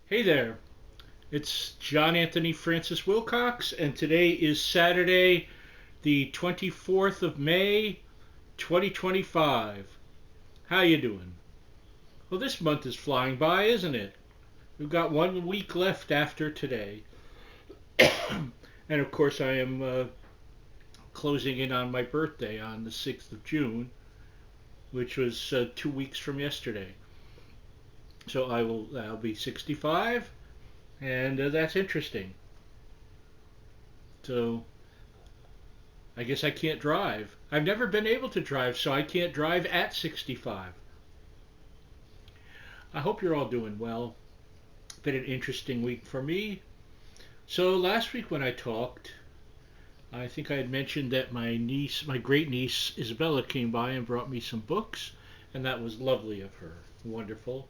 Hey there, it's John Anthony Francis Wilcox, and today is Saturday, the 24th of May, 2025. How you doing? Well, this month is flying by, isn't it? We've got 1 week left after today. And of course, I am closing in on my birthday on the 6th of June, which was 2 weeks from yesterday. So I'll be 65, and that's interesting. So I guess I can't drive. I've never been able to drive, so I can't drive at 65. I hope you're all doing well. Been an interesting week for me. So last week when I talked, I think I had mentioned that my great niece Isabella, came by and brought me some books, and that was lovely of her. Wonderful.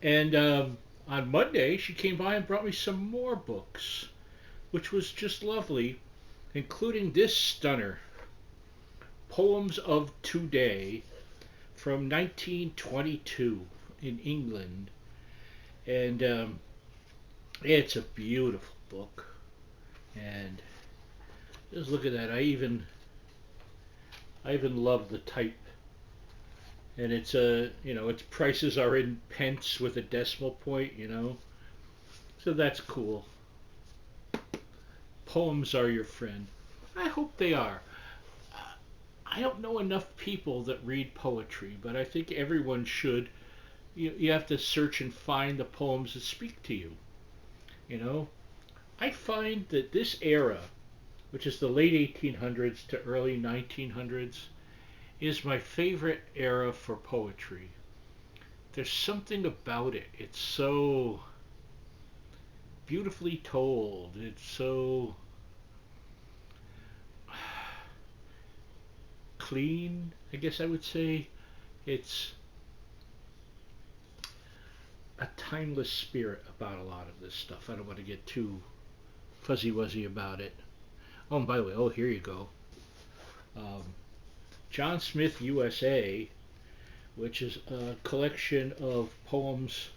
And on Monday, she came by and brought me some more books, which was just lovely, including this stunner, Poems of Today, from 1922 in England, and it's a beautiful book. And just look at that. I even love the type, and it's its prices are in pence with a decimal point. So that's cool. Poems are your friend. I hope they are. I don't know enough people that read poetry, but I think everyone should. You have to search and find the poems that speak to you. You know, I find that this era, which is the late 1800s to early 1900s, is my favorite era for poetry. There's something about it. It's so beautifully told. It's so clean, I guess I would say. It's a timeless spirit about a lot of this stuff. I don't want to get too fuzzy wuzzy about it. Oh, and by the way, here you go. Um, John Smith USA, which is a collection of poems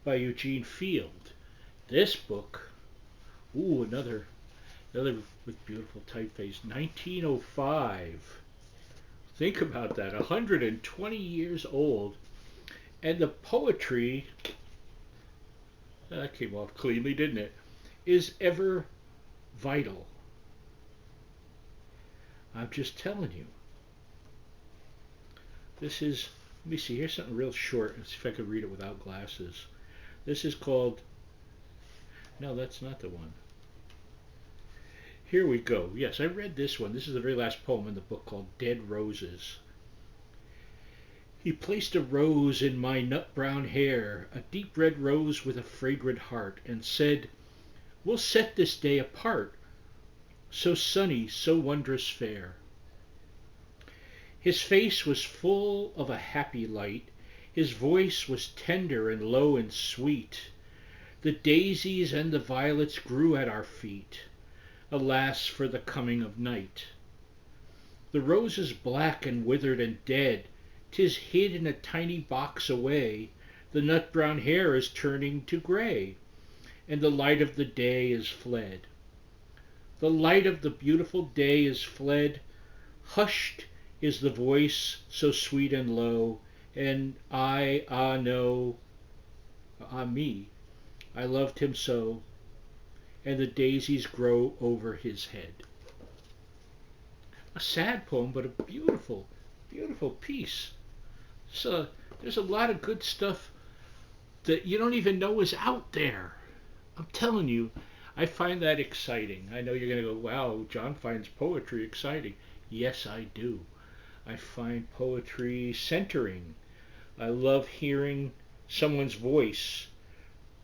by Eugene Field. This book, another with beautiful typeface, 1905. Think about that, 120 years old, and the poetry, that came off cleanly, didn't it? Is ever vital. I'm just telling you. This is, let me see, here's something real short. Let's see if I could read it without glasses. This is called, no, that's not the one. Here we go. Yes, I read this one. This is the very last poem in the book, called Dead Roses. He placed a rose in my nut brown hair, a deep red rose with a fragrant heart, and said, "We'll set this day apart, so sunny, so wondrous fair." His face was full of a happy light, his voice was tender and low and sweet. The daisies and the violets grew at our feet. Alas for the coming of night. The rose is black and withered and dead, 'tis hid in a tiny box away. The nut brown hair is turning to gray, and the light of the day is fled. The light of the beautiful day is fled. Hushed is the voice so sweet and low, and no, me, I loved him so, and the daisies grow over his head. A sad poem, but a beautiful, beautiful piece. So there's a lot of good stuff that you don't even know is out there. I'm telling you, I find that exciting. I know you're going to go, wow, John finds poetry exciting. Yes, I do. I find poetry centering. I love hearing someone's voice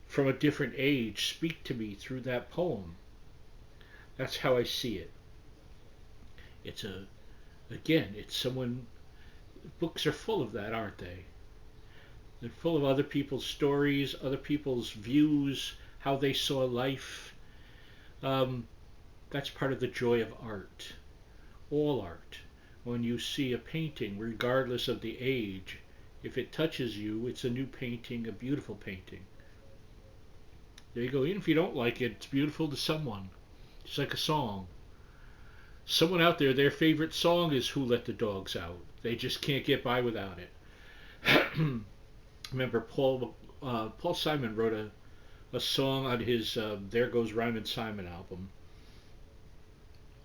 from a different age speak to me through that poem. That's how I see it. It's it's someone, books are full of that, aren't they? They're full of other people's stories, other people's views, how they saw life. Um, that's part of the joy of art. All art. When you see a painting, regardless of the age, If it touches you, it's a new painting, a beautiful painting. There you go. Even if you don't like it, it's beautiful to someone. It's like a song. Someone out there, their favorite song is "Who Let the Dogs Out." They just can't get by without it. Remember, Paul Simon wrote a song on his "There Goes Rhymin' Simon" album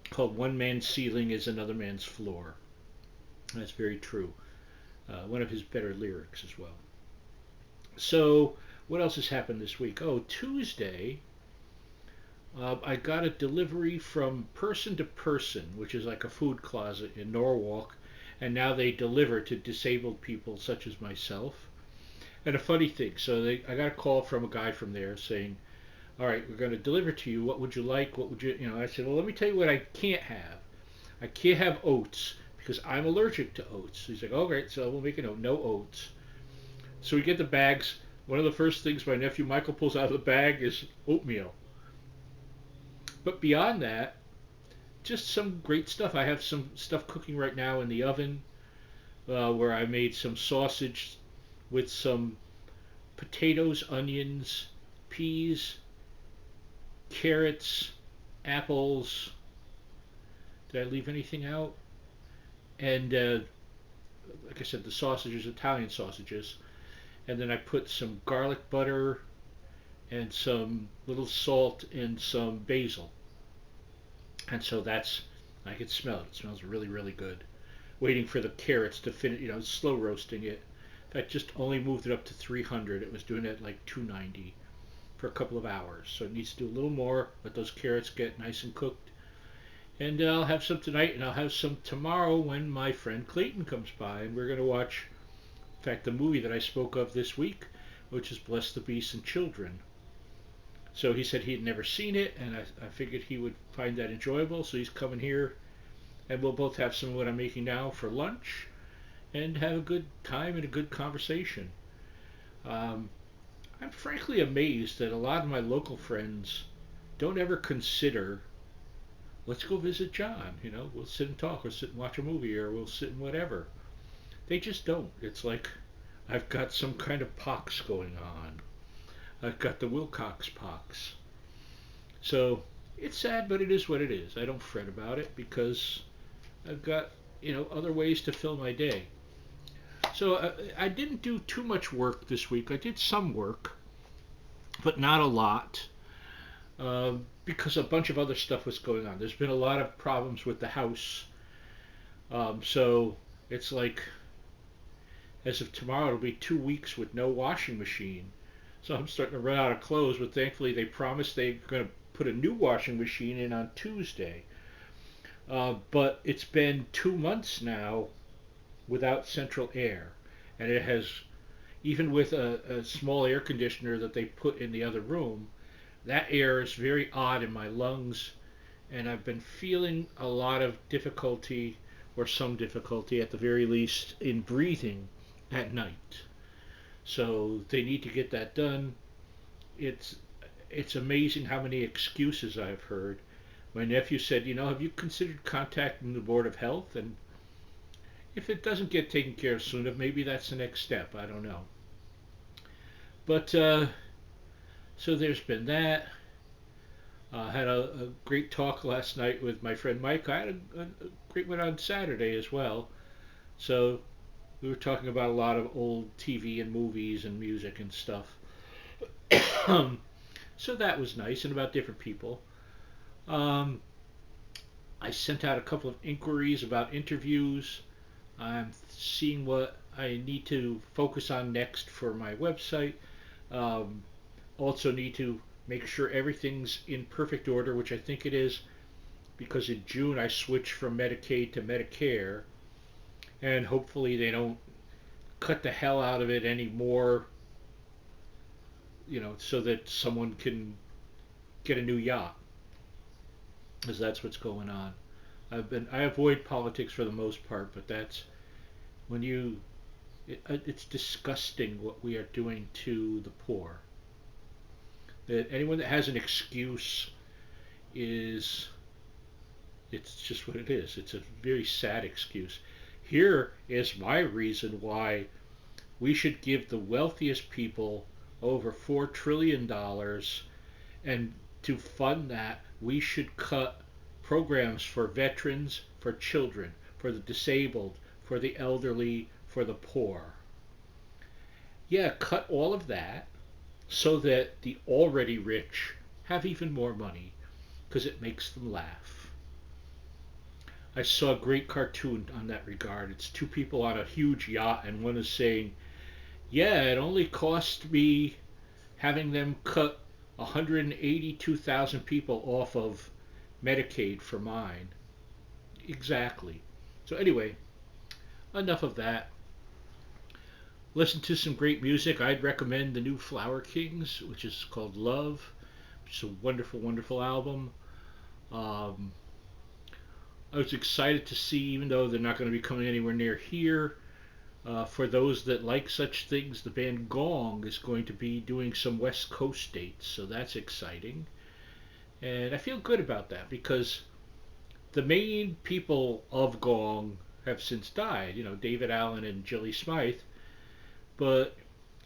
called "One Man's Ceiling is Another Man's Floor." That's very true. One of his better lyrics as well. So, what else has happened this week? Oh, Tuesday, I got a delivery from Person to Person, which is like a food closet in Norwalk, and now they deliver to disabled people such as myself. And a funny thing, I got a call from a guy from there saying, "All right, we're going to deliver to you. What would you like? What would you, you know?" I said, "Well, let me tell you what I can't have. I can't have oats because I'm allergic to oats." He's like, "All right, so we'll make a note, no oats." So we get the bags. One of the first things my nephew Michael pulls out of the bag is oatmeal. But beyond that, just some great stuff. I have some stuff cooking right now in the oven where I made some sausage with some potatoes, onions, peas, carrots, apples. Did I leave anything out? And like I said, the sausages, Italian sausages. And then I put some garlic butter and some little salt and some basil. And so I can smell it. It smells really, really good. Waiting for the carrots to finish, slow roasting it. In fact, just only moved it up to 300. It was doing it at like 290 for a couple of hours. So it needs to do a little more, let those carrots get nice and cooked. And I'll have some tonight, and I'll have some tomorrow when my friend Clayton comes by, and we're going to watch, in fact, the movie that I spoke of this week, which is Bless the Beasts and Children. So he said he had never seen it, and I figured he would find that enjoyable, so he's coming here, and we'll both have some of what I'm making now for lunch, and have a good time and a good conversation. Um, I'm frankly amazed that a lot of my local friends don't ever consider, let's go visit John. We'll sit and talk, or sit and watch a movie, or we'll sit and whatever. They just don't. It's like I've got some kind of pox going on. I've got the Wilcox pox. So it's sad, but it is what it is. I don't fret about it because I've got, other ways to fill my day. So I didn't do too much work this week. I did some work, but not a lot. Because a bunch of other stuff was going on. There's been a lot of problems with the house. So it's like, as of tomorrow, it'll be 2 weeks with no washing machine. So I'm starting to run out of clothes, but thankfully they promised they're going to put a new washing machine in on Tuesday. But it's been 2 months now without central air. And it has, even with a small air conditioner that they put in the other room, that air is very odd in my lungs, and I've been feeling a lot of difficulty, or some difficulty at the very least, in breathing at night. So they need to get that done. It's amazing how many excuses I've heard. My nephew said, "Have you considered contacting the Board of Health? And if it doesn't get taken care of soon, maybe that's the next step. I don't know." But so there's been that. I had a great talk last night with my friend Mike. I had a great one on Saturday as well. So we were talking about a lot of old TV and movies and music and stuff. So that was nice, and about different people. Um, I sent out a couple of inquiries about interviews. I'm seeing what I need to focus on next for my website. Um, Also need to make sure everything's in perfect order, which I think it is, because in June I switched from Medicaid to Medicare, and hopefully they don't cut the hell out of it anymore, so that someone can get a new yacht, because that's what's going on. I avoid politics for the most part, but that's when it's disgusting what we are doing to the poor. That anyone that has an excuse it's just what it is. It's a very sad excuse. Here is my reason why we should give the wealthiest people over $4 trillion, and to fund that, we should cut programs for veterans, for children, for the disabled, for the elderly, for the poor. Yeah, cut all of that so that the already rich have even more money because it makes them laugh. I saw a great cartoon on that regard. It's two people on a huge yacht, and one is saying, yeah, it only cost me having them cut 182,000 people off of Medicaid for mine. Exactly. So, anyway, enough of that. Listen to some great music. I'd recommend the new Flower Kings, which is called Love. It's a wonderful, wonderful album. Um, I was excited to see, even though they're not going to be coming anywhere near here, for those that like such things, the band Gong is going to be doing some West Coast dates, so that's exciting. And I feel good about that because the main people of Gong have since died. You know, David Allen and Jilly Smythe. But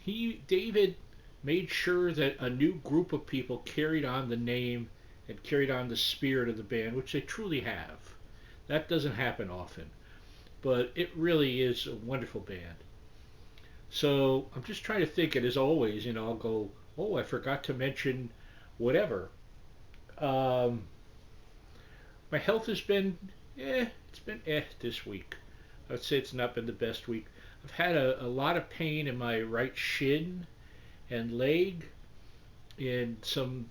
David made sure that a new group of people carried on the name and carried on the spirit of the band, which they truly have. That doesn't happen often, but it really is a wonderful band. So I'm just trying to think, and as always, I'll go, oh, I forgot to mention whatever. Um, my health has been, it's been this week. I would say it's not been the best week. I've had a lot of pain in my right shin and leg, and some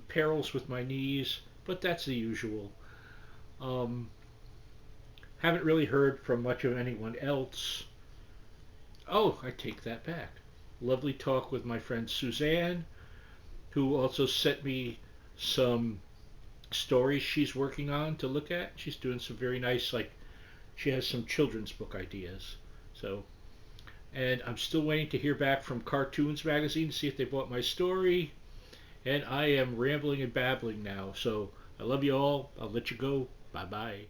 perils with my knees, but that's the usual. Um, haven't really heard from much of anyone else. Oh, I take that back. Lovely talk with my friend Suzanne, who also sent me some stories she's working on to look at. She's doing some very nice, she has some children's book ideas. So, and I'm still waiting to hear back from Cartoons Magazine to see if they bought my story. And I am rambling and babbling now. So I love you all. I'll let you go. Bye bye.